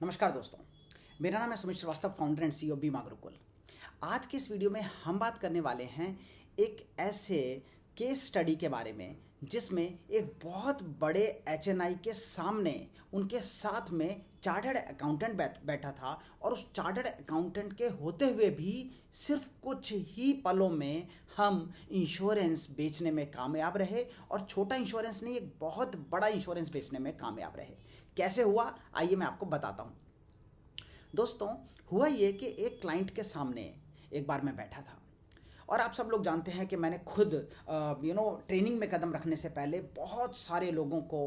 नमस्कार दोस्तों, मेरा नाम है Sumit Shrivastava, founder and CEO Bima Gurukul. आज की इस वीडियो में हम बात करने वाले हैं एक ऐसे केस स्टडी के बारे में जिसमें एक बहुत बड़े एचएनआई के सामने उनके साथ में चार्टर्ड अकाउंटेंट बैठा था और उस चार्टर्ड अकाउंटेंट के होते हुए भी सिर्फ कुछ ही पलों में हम इंश्योरेंस बेचने में कामयाब रहे और छोटा इंश्योरेंस नहीं, एक बहुत बड़ा इंश्योरेंस बेचने में कामयाब रहे। कैसे हुआ, आइए मैं आपको बताता हूँ। दोस्तों, हुआ ये कि एक क्लाइंट के सामने एक बार मैं बैठा था और आप सब लोग जानते हैं कि मैंने खुद ट्रेनिंग में कदम रखने से पहले बहुत सारे लोगों को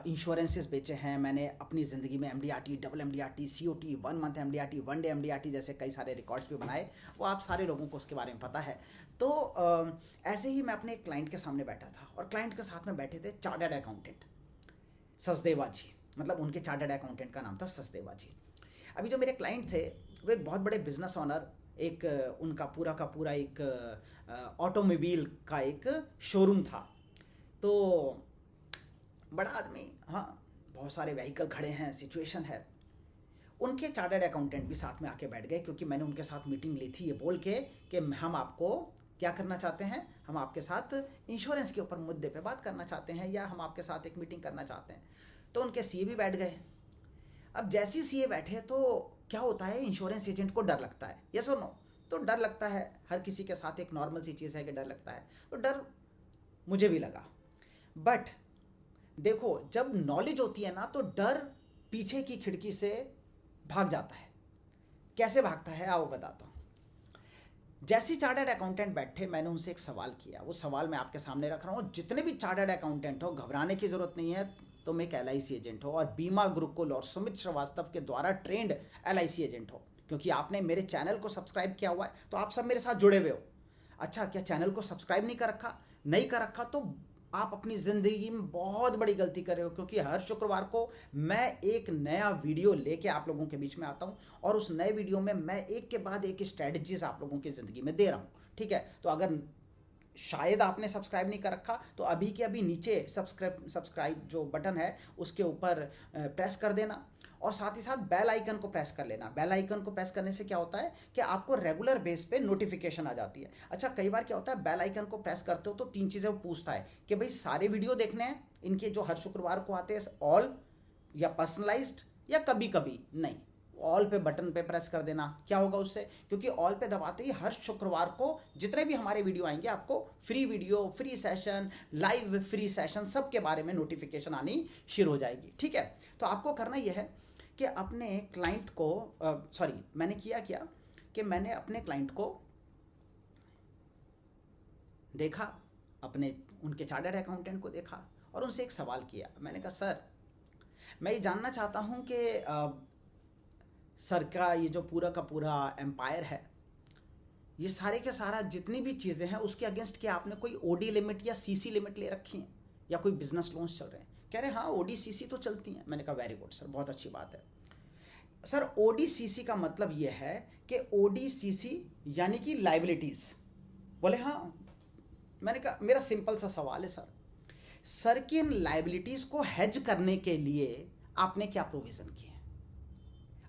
इंश्योरेंसेस बेचे हैं। मैंने अपनी ज़िंदगी में MDRT, double MDRT, COT, 1 month MDRT, 1 day MDRT जैसे कई सारे रिकॉर्ड्स भी बनाए। वो आप सारे लोगों को उसके बारे में पता है। तो ऐसे ही मैं अपने एक क्लाइंट के सामने बैठा था और क्लाइंट के साथ में बैठे थे चार्टर्ड अकाउंटेंट सचदेवा जी। मतलब उनके चार्टर्ड अकाउंटेंट का नाम था सचदेवा जी। अभी जो मेरे क्लाइंट थे वो एक बहुत बड़े बिजनेस ऑनर, एक उनका पूरा का पूरा एक ऑटोमोबाइल का एक शोरूम था। तो बड़ा आदमी, हाँ, बहुत सारे व्हीकल खड़े हैं, सिचुएशन है। उनके चार्टर्ड अकाउंटेंट भी साथ में आके बैठ गए क्योंकि मैंने उनके साथ मीटिंग ली थी ये बोल के कि हम आपको क्या करना चाहते हैं, हम आपके साथ इंश्योरेंस के ऊपर मुद्दे पे बात करना चाहते हैं या हम आपके साथ एक मीटिंग करना चाहते हैं। तो उनके सीए भी बैठ गए। अब जैसे सीए बैठे तो क्या होता है, इंश्योरेंस एजेंट को डर लगता है, यस और नो? तो डर लगता है, हर किसी के साथ एक नॉर्मल सी चीज़ है कि डर लगता है। तो डर मुझे भी लगा। बट देखो, जब नॉलेज होती है ना तो डर पीछे की खिड़की से भाग जाता है। कैसे भागता है आओ बताता हूँ। जैसे चार्टर्ड अकाउंटेंट बैठे, मैंने उनसे एक सवाल किया। वो सवाल मैं आपके सामने रख रहा हूँ। जितने भी चार्टर्ड अकाउंटेंट हो, घबराने की जरूरत नहीं है। तुम एक एलआईसी एजेंट हो और बीमा गुरुकुल और सुमित श्रीवास्तव के द्वारा ट्रेंड एलआईसी एजेंट हो, क्योंकि आपने मेरे चैनल को सब्सक्राइब किया हुआ है तो आप सब मेरे साथ जुड़े हुए हो। अच्छा, क्या चैनल को सब्सक्राइब नहीं कर रखा? नहीं कर रखा तो आप अपनी ज़िंदगी में बहुत बड़ी गलती कर रहे हो, क्योंकि हर शुक्रवार को मैं एक नया वीडियो लेके आप लोगों के बीच में आता हूँ और उस नए वीडियो में मैं एक के बाद एक स्ट्रेटजीज आप लोगों की ज़िंदगी में दे रहा हूँ। ठीक है, तो अगर शायद आपने सब्सक्राइब नहीं कर रखा तो अभी के अभी नीचे सब्सक्राइब जो बटन है उसके ऊपर प्रेस कर देना और साथ ही साथ बेल आइकन को प्रेस कर लेना। बेल आइकन को प्रेस करने से क्या होता है कि आपको रेगुलर बेस पे नोटिफिकेशन आ जाती है। अच्छा, कई बार क्या होता है, बेल आइकन को प्रेस करते हो तो 3 चीज़ें वो पूछता है कि भाई सारे वीडियो देखने हैं इनके जो हर शुक्रवार को आते हैं, ऑल या पर्सनलाइज्ड या कभी कभी नहीं। ऑल पे बटन पे प्रेस कर देना। क्या होगा उससे, क्योंकि ऑल पे दबाते ही हर शुक्रवार को जितने भी हमारे वीडियो आएंगे आपको free video, free session, live free session, सब के बारे में नोटिफिकेशन आनी शुरू हो जाएगी। ठीक है, तो आपको करना यह है कि अपने क्लाइंट को मैंने किया क्या कि मैंने अपने क्लाइंट को देखा, अपने उनके चार्टर्ड अकाउंटेंट को देखा और उनसे एक सवाल किया। मैंने कहा, सर मैं ये जानना चाहता हूँ कि सर का ये जो पूरा का पूरा एम्पायर है, ये सारे के सारा जितनी भी चीज़ें हैं उसके अगेंस्ट क्या आपने कोई ओडी लिमिट या सीसी लिमिट ले रखी है या कोई बिजनेस लोन्स चल रहे हैं? कह रहे हाँ, ओडी सीसी तो चलती हैं। मैंने कहा वेरी गुड सर, बहुत अच्छी बात है। सर ओडी सीसी का मतलब ये है कि ओडी सीसी यानी कि लाइबिलिटीज़। बोले हाँ। मैंने कहा मेरा सिंपल सा सवाल है सर कि इन लाइबिलिटीज़ को हेज करने के लिए आपने क्या प्रोविज़न किए?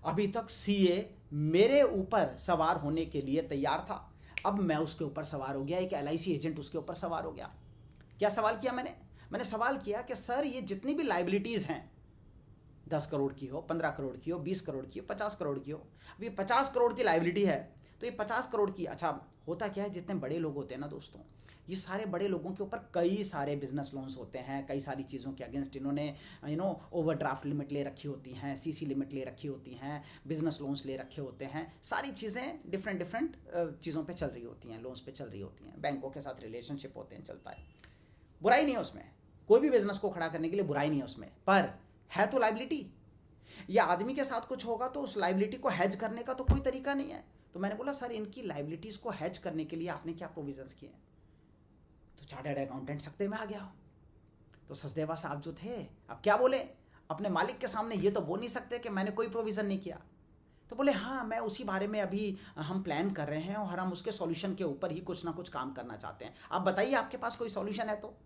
अभी तक सीए मेरे ऊपर सवार होने के लिए तैयार था, अब मैं उसके ऊपर सवार हो गया, एक एलआईसी एजेंट उसके ऊपर सवार हो गया। क्या सवाल किया मैंने सवाल किया कि सर ये जितनी भी लाइबिलिटीज़ हैं, 10 करोड़ की हो, 15 करोड़ की हो, 20 करोड़ की हो, 50 करोड़ की हो, अभी 50 करोड़ की लाइबिलिटी है तो ये 50 करोड़ की, अच्छा होता क्या है, जितने बड़े लोग होते हैं ना दोस्तों, ये सारे बड़े लोगों के ऊपर कई सारे बिजनेस लोन्स होते हैं, कई सारी चीज़ों के अगेंस्ट इन्होंने ओवरड्राफ्ट लिमिट ले रखी होती हैं, सीसी लिमिट ले रखी होती हैं, बिजनेस लोन्स ले रखे होते हैं, सारी चीज़ें डिफरेंट चीज़ों पे चल रही होती हैं, लोन्स पे चल रही होती हैं, बैंकों के साथ रिलेशनशिप होते हैं, चलता है। बुराई नहीं है उसमें, कोई भी बिजनेस को खड़ा करने के लिए बुराई नहीं है उसमें, पर है तो लाइबिलिटी। या आदमी के साथ कुछ होगा तो उस लाइबिलिटी को हैज करने का तो कोई तरीका नहीं है। तो मैंने बोला सर इनकी लाइबिलिटीज़ को हैज करने के लिए आपने क्या प्रोविजंस किए? तो चार्टर्ड अकाउंटेंट सकते में आ गया। तो सचदेवा साहब जो थे, अब क्या बोले, अपने मालिक के सामने ये तो बोल नहीं सकते कि मैंने कोई प्रोविज़न नहीं किया। तो बोले हाँ, मैं उसी बारे में अभी हम प्लान कर रहे हैं और हम उसके सॉल्यूशन के ऊपर ही कुछ ना कुछ काम करना चाहते हैं। आप बताइए आपके पास कोई सॉल्यूशन है तो।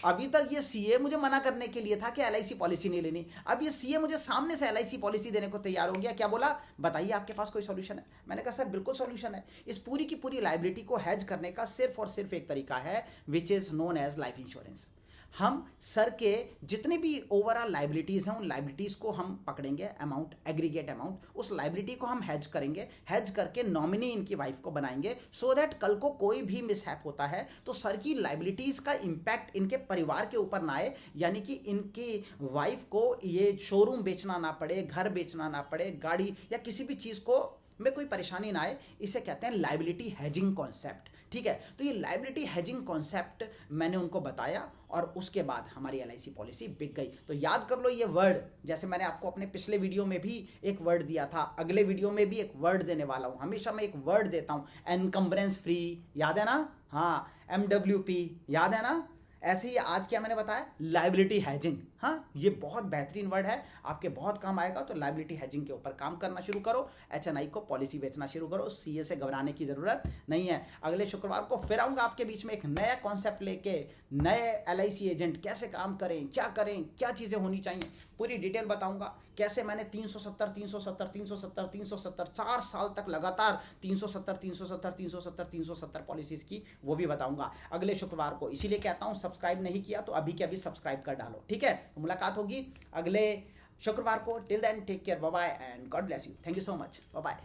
अभी तक ये सीए मुझे मना करने के लिए था कि एलआईसी पॉलिसी नहीं लेनी, अब ये सीए मुझे सामने से एलआईसी पॉलिसी देने को तैयार हो गया। क्या बोला, बताइए आपके पास कोई सॉल्यूशन है। मैंने कहा सर बिल्कुल सॉल्यूशन है। इस पूरी की पूरी लायबिलिटी को हेज करने का सिर्फ और सिर्फ एक तरीका है, which is known as life insurance. हम सर के जितने भी ओवरऑल लाइबिलिटीज़ हैं उन लाइबिलिटीज़ को हम पकड़ेंगे, अमाउंट, एग्रीगेट अमाउंट, उस लाइबिलिटी को हम हेज करेंगे, हेज करके नॉमिनी इनकी वाइफ को बनाएंगे, सो दैट कल को कोई भी मिसहैप होता है तो सर की लाइबिलिटीज़ का इम्पैक्ट इनके परिवार के ऊपर ना आए, यानी कि इनकी वाइफ को ये शोरूम बेचना ना पड़े, घर बेचना ना पड़े, गाड़ी या किसी भी चीज़ को में कोई परेशानी ना आए। इसे कहते हैं लाइबिलिटी हेजिंग कॉन्सेप्ट। ठीक है, तो ये लाइबिलिटी हेजिंग कॉन्सेप्ट मैंने उनको बताया और उसके बाद हमारी एलआईसी पॉलिसी बिक गई। तो याद कर लो ये वर्ड, जैसे मैंने आपको अपने पिछले वीडियो में भी एक वर्ड दिया था, अगले वीडियो में भी एक वर्ड देने वाला हूं। हमेशा मैं एक वर्ड देता हूं, एनकम्बरेंस फ्री, याद है ना? हाँ, MWP, याद है ना? ऐसे ही आज क्या मैंने बताया, लाइबिलिटी हेजिंग। हाँ, ये बहुत बेहतरीन वर्ड है, आपके बहुत काम आएगा। तो लाइबिलिटी हेजिंग के ऊपर काम करना शुरू करो, HNI को पॉलिसी बेचना शुरू करो, सीए से घबराने की जरूरत नहीं है। अगले शुक्रवार को फिर आऊंगा आपके बीच में एक नया कॉन्सेप्ट लेके, नए एलआईसी एजेंट कैसे काम करें, क्या चीजें होनी चाहिए, पूरी डिटेल बताऊंगा। कैसे मैंने 370 4 साल तक लगातार 370 पॉलिसीज की, वो भी बताऊंगा अगले शुक्रवार को। इसीलिए कहता हूं सब्सक्राइब नहीं किया तो अभी के अभी सब्सक्राइब कर डालो। ठीक है, तो मुलाकात होगी अगले शुक्रवार को। Till then take care, bye bye and God bless you. Thank you so much, bye bye.